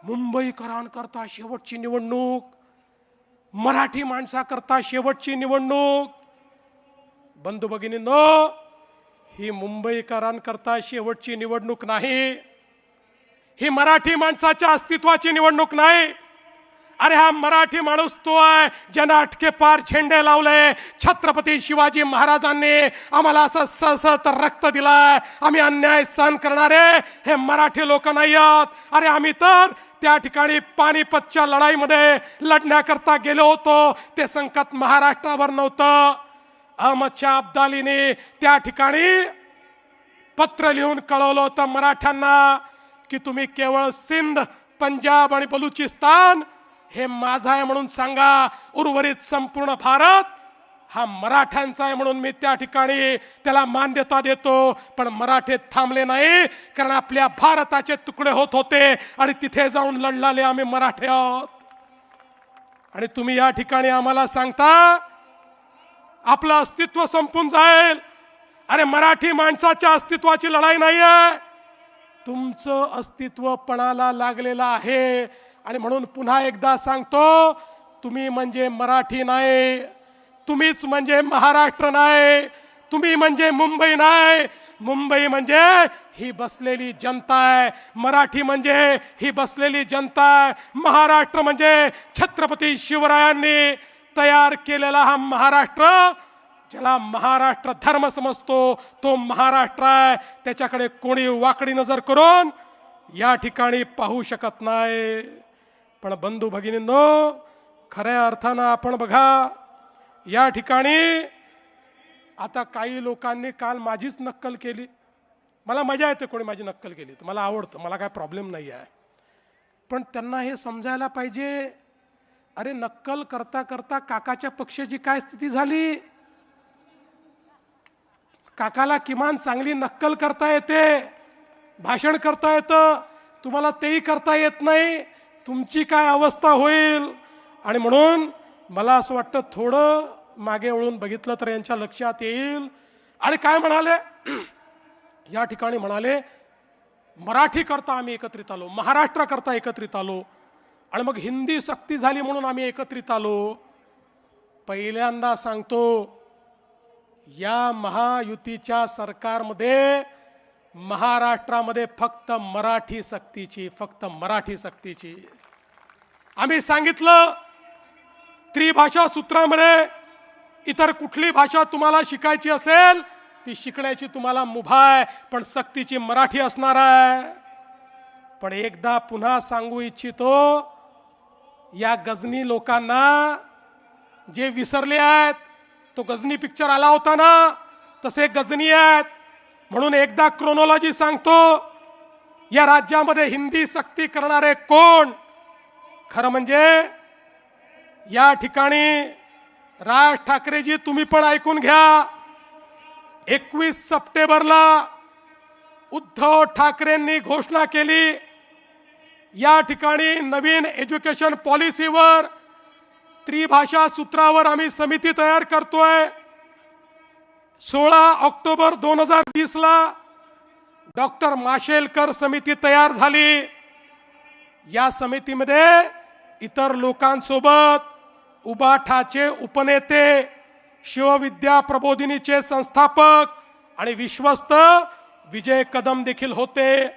मुंबईकरांकरता शेवटची निवडणूक, मराठी माणसाकरता शेवटची निवडणूक. बंधू भगिनींनो, ही मुंबईकरांकरता शेवटची निवडणूक नाही, ही मराठी माणसाच्या अस्तित्वाची निवडणूक नाही. अरे हा मराठी माणूस तो आहे ज्यानं अटके पार झेंडे लावले. छत्रपती शिवाजी महाराजांनी आम्हाला असं सळसळत रक्त दिलाय. आम्ही अन्याय सहन करणारे हे मराठी लोक नाही आहोत. अरे आम्ही तर त्या ठिकाणी पानिपतच्या लढाईमध्ये लढण्याकरता गेलो होतो. ते संकट महाराष्ट्रावर नव्हतं. अहमद शाह अब्दालीने त्या ठिकाणी पत्र लिहून कळवलं होतं मराठ्यांना की तुम्ही केवळ सिंध, पंजाब आणि बलुचिस्तान हे माझा आहे म्हणून सांगा, उर्वरित संपूर्ण भारत हा मराठ्यांचा आहे म्हणून मी त्या ठिकाणी त्याला मान्यता देतो. पण मराठे थांबले नाही, कारण आपल्या भारताचे तुकडे होत होते आणि तिथे जाऊन लढलाले आम्ही मराठे आहोत. आणि तुम्ही या ठिकाणी आम्हाला सांगता आपलं अस्तित्व संपून जाईल. अरे मराठी माणसाच्या अस्तित्वाची लढाई नाही आहे, तुमचं अस्तित्व पणाला लागलेलं आहे. आणि म्हणून पुन्हा एकदा सांगतो, तुम्ही म्हणजे मराठी नाही, तुम्हीच म्हणजे महाराष्ट्र नाही, तुम्ही म्हणजे मुंबई नाही. मुंबई म्हणजे ही बसलेली जनता आहे, मराठी म्हणजे ही बसलेली जनता आहे. महाराष्ट्र म्हणजे छत्रपती शिवरायांनी तयार केलेला हा महाराष्ट्र, ज्याला महाराष्ट्र धर्म समजतो तो महाराष्ट्र आहे. त्याच्याकडे कोणी वाकडी नजर करून या ठिकाणी पाहू शकत नाही. पण बंधू भगिनींनो, खऱ्या अर्थानं आपण बघा, या ठिकाणी आता काही लोकांनी काल माझीच नक्कल केली. मला मजा येते कोणी माझी नक्कल केली तर, मला आवडतं, मला काय प्रॉब्लेम नाही आहे. पण त्यांना हे समजायला पाहिजे, अरे नक्कल करता करता काकाच्या पक्षाची काय स्थिती झाली. काकाला किमान चांगली नक्कल करता येते, भाषण करता येतं, तुम्हाला तेही करता येत नाही. तुमची काय अवस्था होईल. आणि म्हणून मला असं वाटतं थोडं मागे वळून बघितलं तर यांच्या लक्षात येईल. आणि काय म्हणाले या ठिकाणी, म्हणाले मराठी करता आम्ही एकत्रित आलो, महाराष्ट्र करता एकत्रित आलो, आणि मग हिंदी सक्ती झाली म्हणून आम्ही एकत्रित आलो. पहिल्यांदा सांगतो, या महायुतीच्या सरकारमध्ये महाराष्ट्रामध्ये फक्त मराठी सक्तीची, फक्त मराठी सक्तीची. आम्ही सांगितलं त्रिभाषा सूत्रामध्ये इतर कुठली भाषा तुम्हाला शिकायची असेल ती शिकण्याची तुम्हाला मुभा आहे, पण सक्तीची मराठी असणार आहे. पण एकदा पुन्हा सांगू इच्छितो, या गजनी लोकांना जे विसरले आहेत, तो गजनी पिक्चर आला होता ना, तसे गजनी आहेत. म्हणून एकदा क्रोनॉलॉजी सांगतो, या राज्यामध्ये हिंदी सक्ती करणारे कोण. खरं म्हणजे या ठिकाणी राज ठाकरेजी तुम्ही पण ऐकून घ्या, 21 सप्टेंबरला उद्धव ठाकरेंनी घोषणा केली, या ठिकाणी नवीन एज्युकेशन पॉलिसीवर, त्रिभाषा सूत्रावर आम्ही समिती तयार करतोय. 16 ऑक्टोबर 2020 ला डॉक्टर माशेलकर समिती तयार झाली. या समितीमध्ये इतर लोकांसोबत उबाठाचे उपनेते, शिवविद्या प्रबोधिनीचे संस्थापक आणि विश्वस्त विजय कदम देखील होते.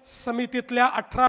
समितीतल्या 18